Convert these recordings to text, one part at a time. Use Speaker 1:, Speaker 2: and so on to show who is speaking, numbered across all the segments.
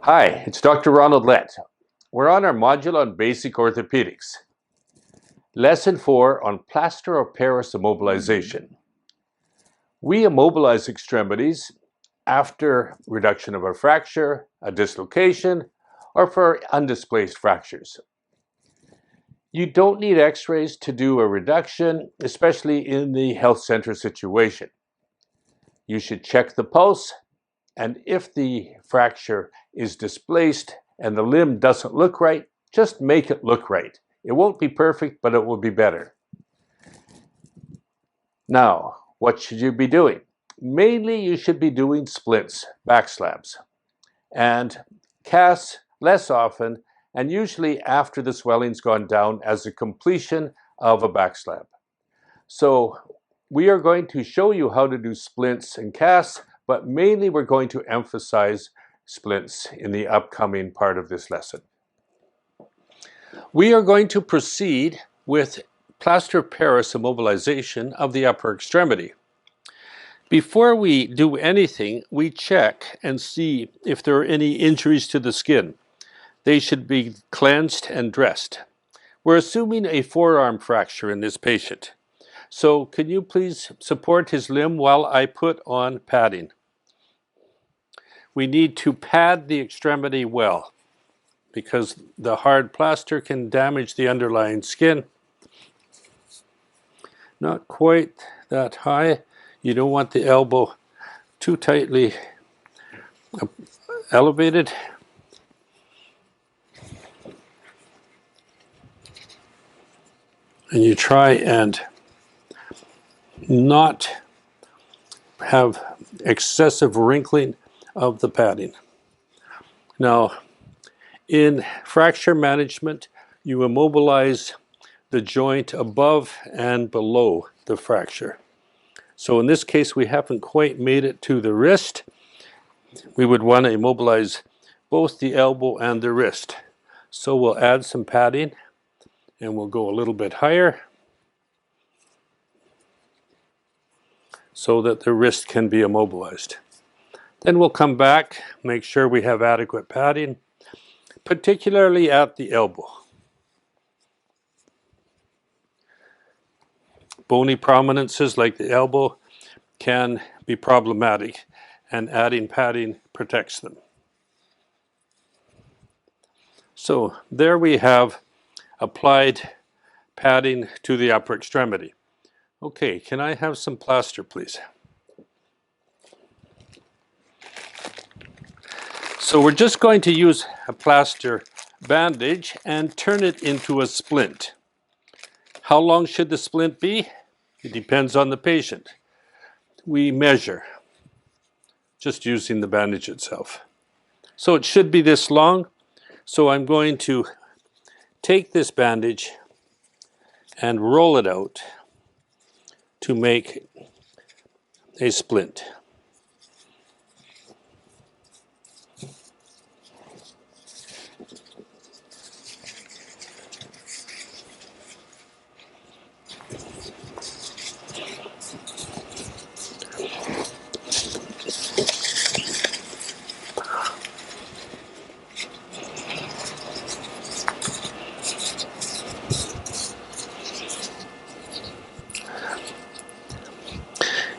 Speaker 1: Hi, it's Dr. Ronald Lett. We're on our module on basic orthopedics. Lesson 4 on Plaster of Paris immobilization. We immobilize extremities after reduction of a fracture, a dislocation, or for undisplaced fractures. You don't need x-rays to do a reduction, especially in the health center situation. You should check the pulse, and if the fracture is displaced and the limb doesn't look right, just make it look right. It won't be perfect, but it will be better. Now, what should you be doing? Mainly, you should be doing splints, back slabs, and casts less often, and usually after the swelling's gone down as a completion of a back slab. So we are going to show you how to do splints and casts, but mainly we're going to emphasize splints in the upcoming part of this lesson. We are going to proceed with plaster of Paris immobilization of the upper extremity. Before we do anything, we check and see if there are any injuries to the skin. They should be cleansed and dressed. We're assuming a forearm fracture in this patient. So can you please support his limb while I put on padding? We need to pad the extremity well because the hard plaster can damage the underlying skin. Not quite that high. You don't want the elbow too tightly elevated. And you try and not have excessive wrinkling of the padding. Now, in fracture management, you immobilize the joint above and below the fracture. So in this case, we haven't quite made it to the wrist. We would want to immobilize both the elbow and the wrist. So we'll add some padding and we'll go a little bit higher so that the wrist can be immobilized. Then we'll come back, make sure we have adequate padding, particularly at the elbow. Bony prominences like the elbow can be problematic, and adding padding protects them. So there we have applied padding to the upper extremity. Okay, can I have some plaster, please? So we're just going to use a plaster bandage and turn it into a splint. How long should the splint be? It depends on the patient. We measure just using the bandage itself. So it should be this long. So I'm going to take this bandage and roll it out to make a splint.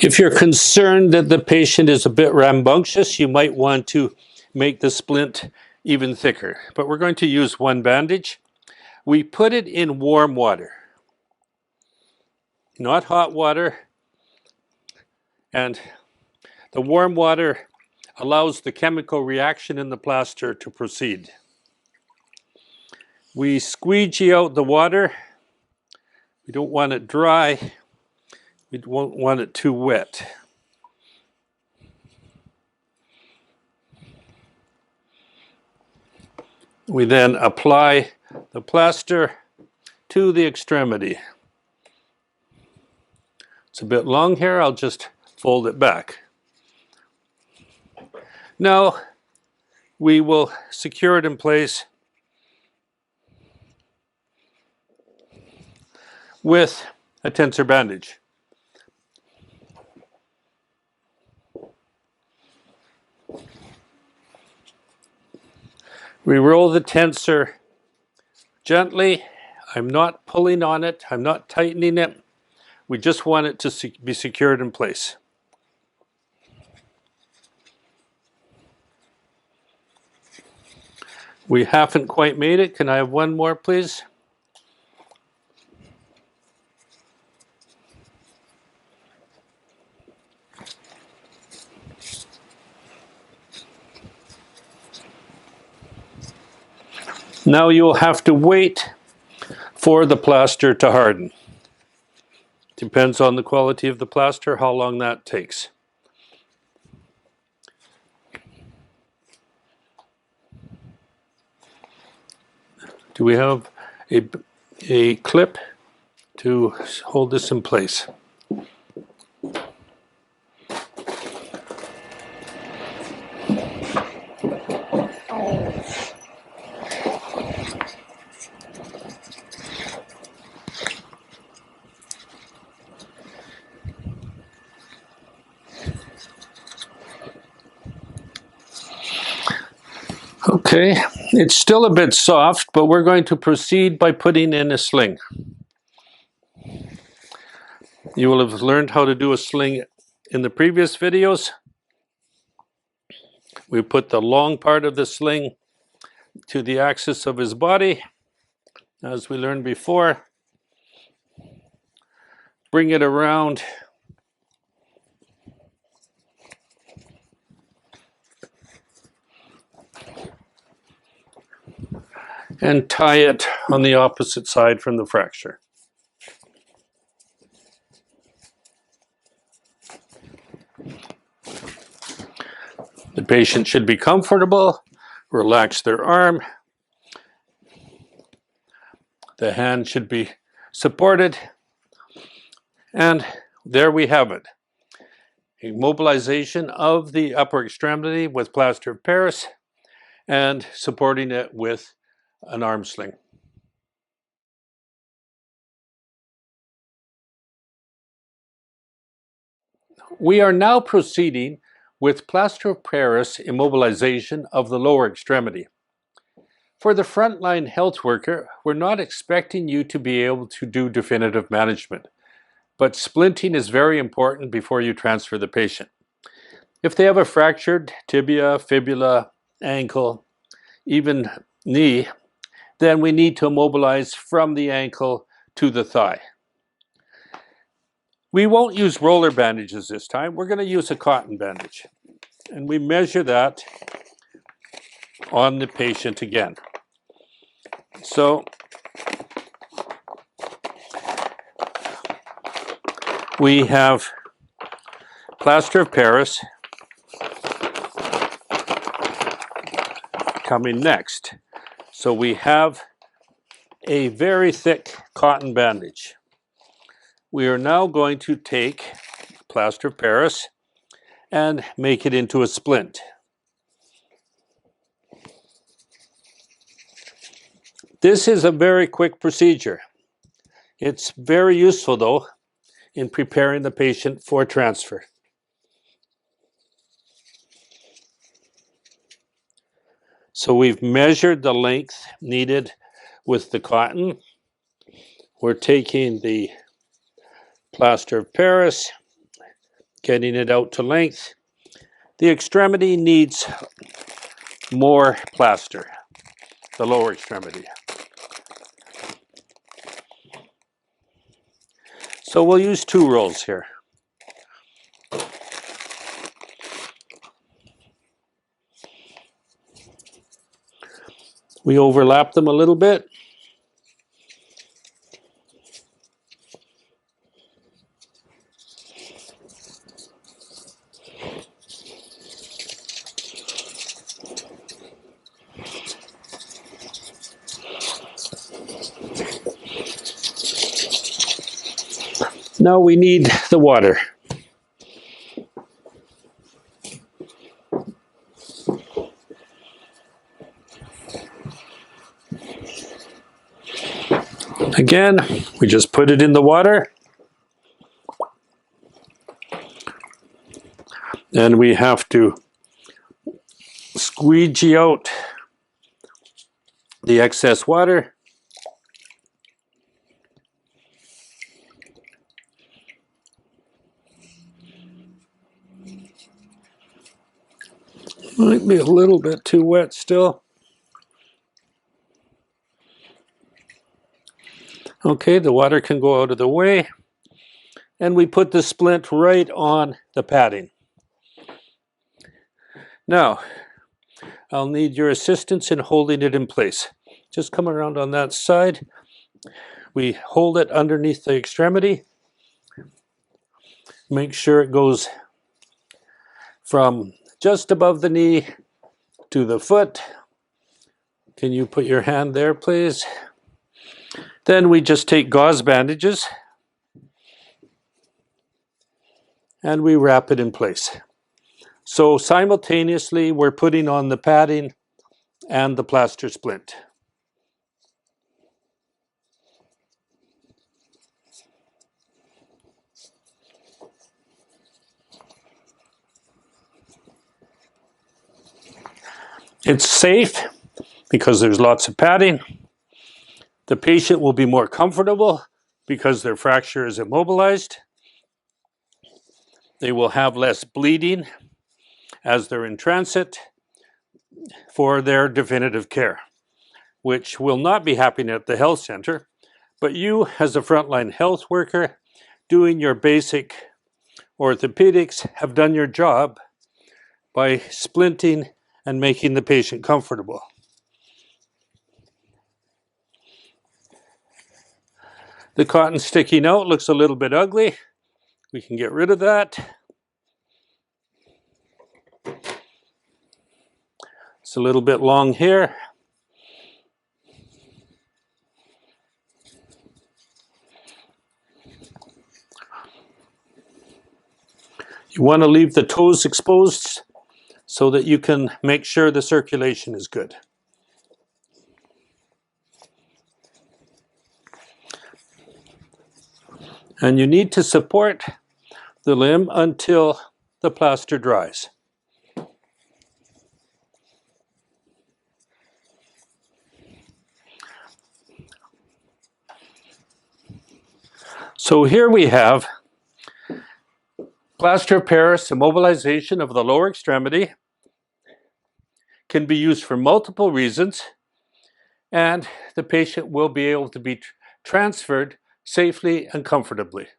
Speaker 1: If you're concerned that the patient is a bit rambunctious, you might want to make the splint even thicker. But we're going to use one bandage. We put it in warm water, not hot water. And the warm water allows the chemical reaction in the plaster to proceed. We squeegee out the water. We don't want it dry. We don't want it too wet. We then apply the plaster to the extremity. It's a bit long here, I'll just fold it back. Now we will secure it in place with a tensor bandage. We roll the tensor gently. I'm not pulling on it. I'm not tightening it. We just want it to be secured in place. We haven't quite made it. Can I have one more, please? Now you'll have to wait for the plaster to harden. Depends on the quality of the plaster, how long that takes. Do we have a clip to hold this in place? Okay, it's still a bit soft, but we're going to proceed by putting in a sling. You will have learned how to do a sling in the previous videos. We put the long part of the sling to the axis of his body, as we learned before. Bring it around and tie it on the opposite side from the fracture. The patient should be comfortable, relax their arm. The hand should be supported. And there we have it. Immobilization of the upper extremity with plaster of Paris and supporting it with an arm sling. We are now proceeding with plaster of Paris immobilization of the lower extremity. For the frontline health worker, we're not expecting you to be able to do definitive management, but splinting is very important before you transfer the patient. If they have a fractured tibia, fibula, ankle, even knee, then we need to immobilize from the ankle to the thigh. We won't use roller bandages this time. We're going to use a cotton bandage. And we measure that on the patient again. So we have plaster of Paris coming next. So we have a very thick cotton bandage. We are now going to take plaster of Paris and make it into a splint. This is a very quick procedure. It's very useful though in preparing the patient for transfer. So we've measured the length needed with the cotton. We're taking the plaster of Paris, getting it out to length. The extremity needs more plaster, the lower extremity. So we'll use 2 rolls here. We overlap them a little bit. Now we need the water. Again, we just put it in the water. And we have to squeegee out the excess water. Might be a little bit too wet still. Okay, the water can go out of the way. And we put the splint right on the padding. Now, I'll need your assistance in holding it in place. Just come around on that side. We hold it underneath the extremity. Make sure it goes from just above the knee to the foot. Can you put your hand there, please? Then we just take gauze bandages and we wrap it in place. So simultaneously, we're putting on the padding and the plaster splint. It's safe because there's lots of padding. The patient will be more comfortable because their fracture is immobilized. They will have less bleeding as they're in transit for their definitive care, which will not be happening at the health center, but you as a frontline health worker doing your basic orthopedics have done your job by splinting and making the patient comfortable. The cotton sticking out looks a little bit ugly. We can get rid of that. It's a little bit long here. You want to leave the toes exposed so that you can make sure the circulation is good. And you need to support the limb until the plaster dries. So here we have plaster of Paris immobilization of the lower extremity. Can be used for multiple reasons, and the patient will be able to be transferred safely and comfortably.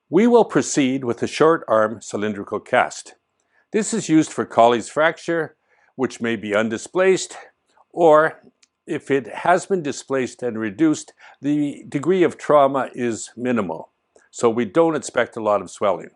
Speaker 1: We will proceed with the short arm cylindrical cast. This is used for Colles fracture, which may be undisplaced, or if it has been displaced and reduced, the degree of trauma is minimal. So we don't expect a lot of swelling.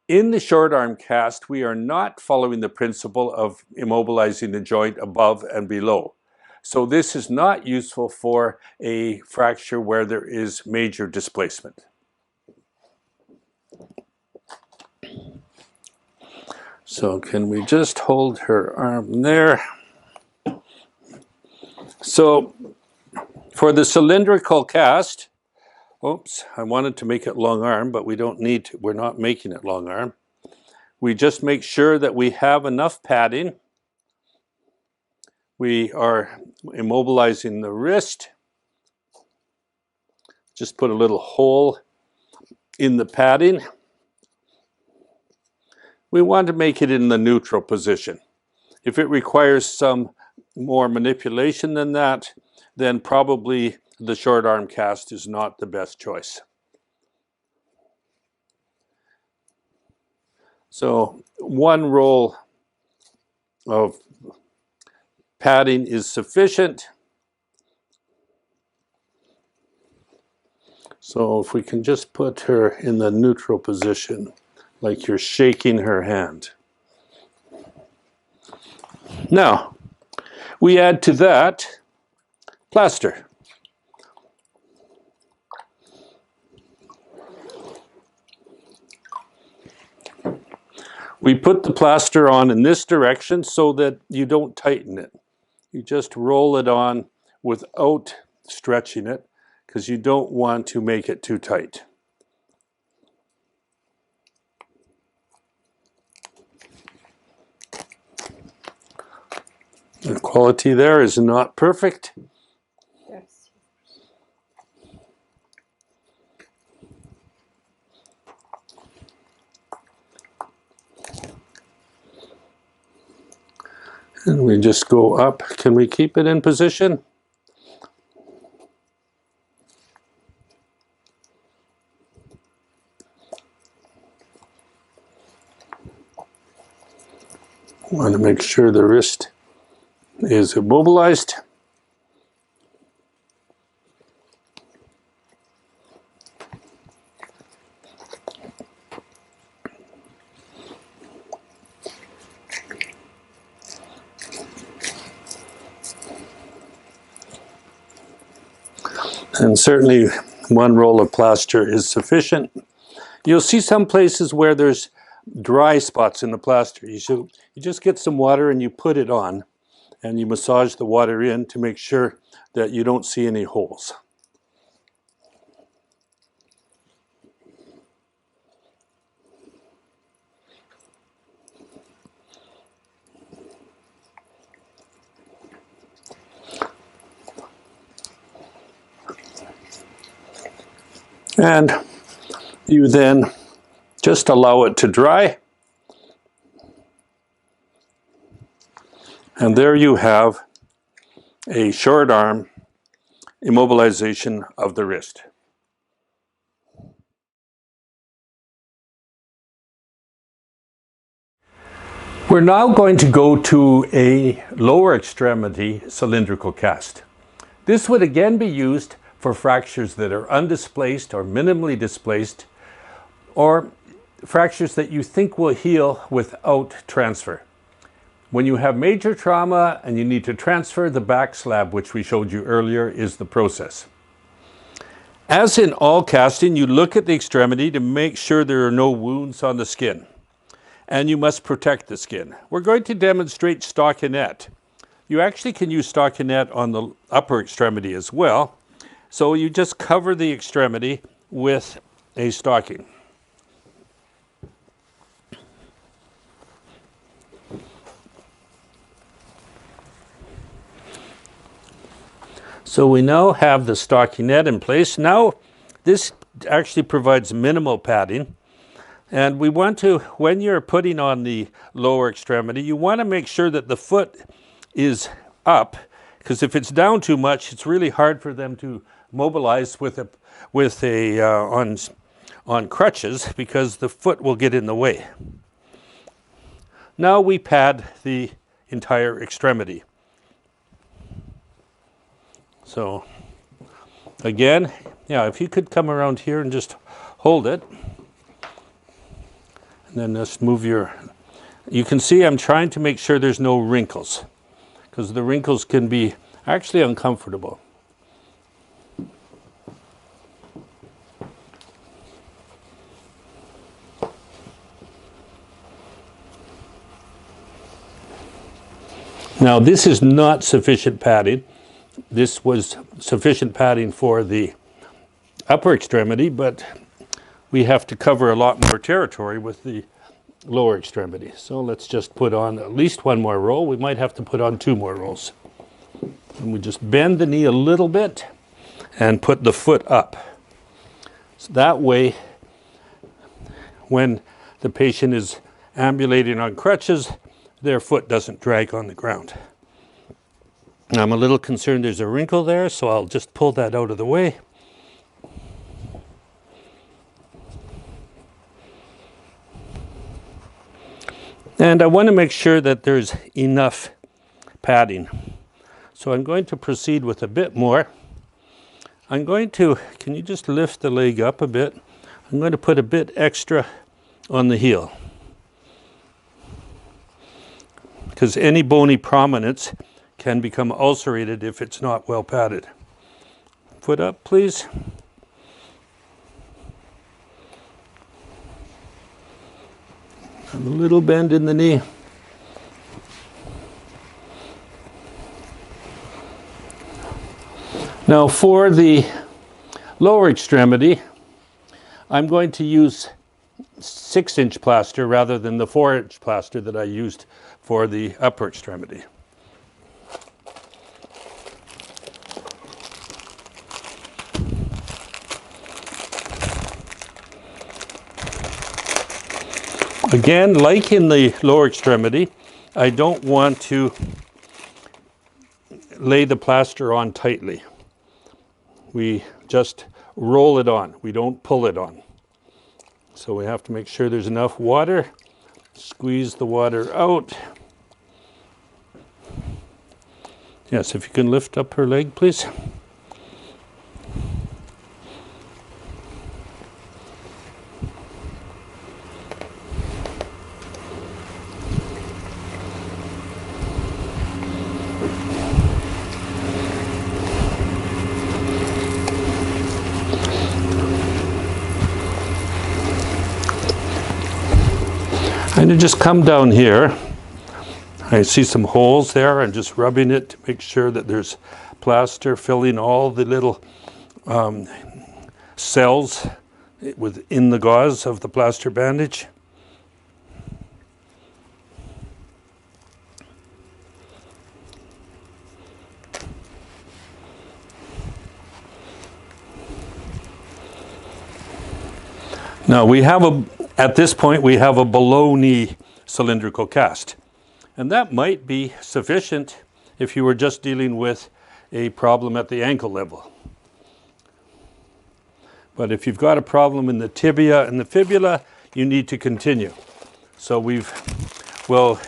Speaker 1: In the short arm cast, we are not following the principle of immobilizing the joint above and below. So this is not useful for a fracture where there is major displacement. So can we just hold her arm there? So for the cylindrical cast, oops, I wanted to make it long arm, but we don't need to. We're not making it long arm. We just make sure that we have enough padding. We are immobilizing the wrist. Just put a little hole in the padding. We want to make it in the neutral position. If it requires some more manipulation than that, then probably the short arm cast is not the best choice. So one roll of padding is sufficient. So if we can just put her in the neutral position, like you're shaking her hand. Now, we add to that plaster. We put the plaster on in this direction so that you don't tighten it. You just roll it on without stretching it because you don't want to make it too tight. The quality there is not perfect.
Speaker 2: Yes.
Speaker 1: And we just go up. Can we keep it in position? Want to make sure the wrist is immobilized. And certainly one roll of plaster is sufficient. You'll see some places where there's dry spots in the plaster. You just get some water and you put it on, and you massage the water in to make sure that you don't see any holes. And you then just allow it to dry. And there you have a short arm immobilization of the wrist. We're now going to go to a lower extremity cylindrical cast. This would again be used for fractures that are undisplaced or minimally displaced, or fractures that you think will heal without transfer. When you have major trauma and you need to transfer, the back slab, which we showed you earlier, is the process. As in all casting, you look at the extremity to make sure there are no wounds on the skin, and you must protect the skin. We're going to demonstrate stockinette. You actually can use stockinette on the upper extremity as well. So you just cover the extremity with a stocking. So we now have the stockinette in place. Now this actually provides minimal padding. And we want to, when you're putting on the lower extremity, you want to make sure that the foot is up, because if it's down too much, it's really hard for them to mobilize on crutches, because the foot will get in the way. Now we pad the entire extremity. So again, yeah, if you could come around here and just hold it, and then just move you can see I'm trying to make sure there's no wrinkles, because the wrinkles can be actually uncomfortable. Now this is not sufficient padding. This was sufficient padding for the upper extremity, but we have to cover a lot more territory with the lower extremity. So let's just put on at least one more roll. We might have to put on 2 more rolls. And we just bend the knee a little bit and put the foot up. So that way, when the patient is ambulating on crutches, their foot doesn't drag on the ground. I'm a little concerned there's a wrinkle there, so I'll just pull that out of the way. And I want to make sure that there's enough padding. So I'm going to proceed with a bit more. I'm going to, can you just lift the leg up a bit? I'm going to put a bit extra on the heel, because any bony prominence can become ulcerated if it's not well padded. Foot up, please. A little bend in the knee. Now for the lower extremity, I'm going to use 6-inch plaster rather than the 4-inch plaster that I used for the upper extremity. Again, like in the lower extremity, I don't want to lay the plaster on tightly. We just roll it on. We don't pull it on. So we have to make sure there's enough water. Squeeze the water out. Yes, if you can lift up her leg, please. And just come down here. I see some holes there. I'm just rubbing it to make sure that there's plaster filling all the little cells within the gauze of the plaster bandage. Now at this point we have a below knee cylindrical cast. And that might be sufficient if you were just dealing with a problem at the ankle level. But if you've got a problem in the tibia and the fibula, you need to continue. So we'll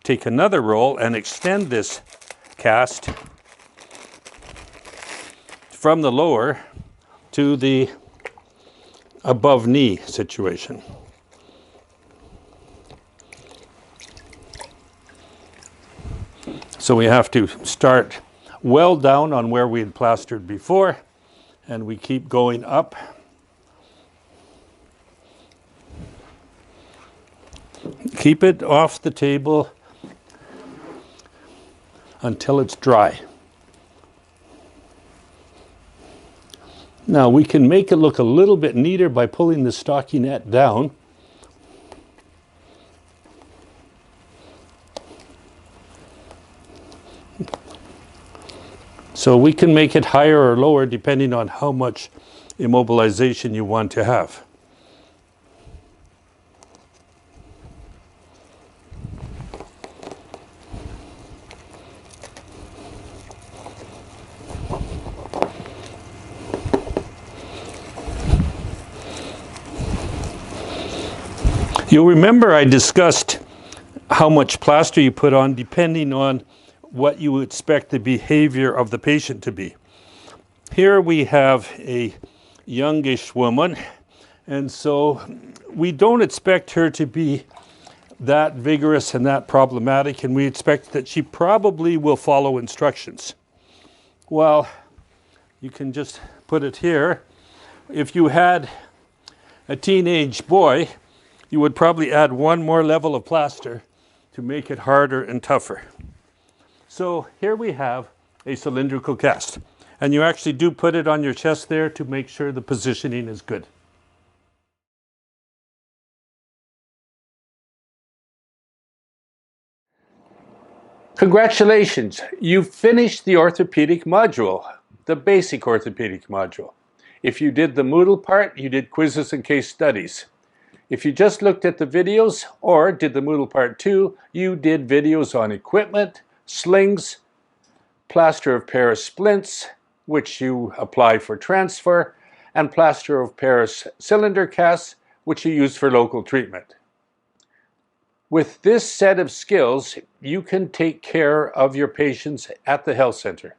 Speaker 1: take another roll and extend this cast from the lower to the above knee situation. So we have to start well down on where we had plastered before, and we keep going up. Keep it off the table until it's dry. Now we can make it look a little bit neater by pulling the stockinette down. So we can make it higher or lower depending on how much immobilization you want to have. You'll remember I discussed how much plaster you put on depending on what you expect the behavior of the patient to be. Here we have a youngish woman, and so we don't expect her to be that vigorous and that problematic, and we expect that she probably will follow instructions. Well, you can just put it here. If you had a teenage boy, you would probably add one more level of plaster to make it harder and tougher. So here we have a cylindrical cast, and you actually do put it on your chest there to make sure the positioning is good. Congratulations, you've finished the orthopedic module, the basic orthopedic module. If you did the Moodle part, you did quizzes and case studies. If you just looked at the videos or did the Moodle part 2, you did videos on equipment, slings, plaster of Paris splints, which you apply for transfer, and plaster of Paris cylinder casts, which you use for local treatment. With this set of skills, you can take care of your patients at the health center.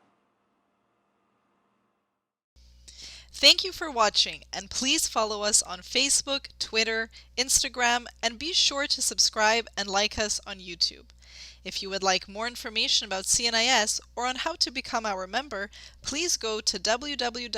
Speaker 2: Thank you for watching, and please follow us on Facebook, Twitter, Instagram, and be sure to subscribe and like us on YouTube. If you would like more information about CNIS or on how to become our member, please go to www.cnis.ca.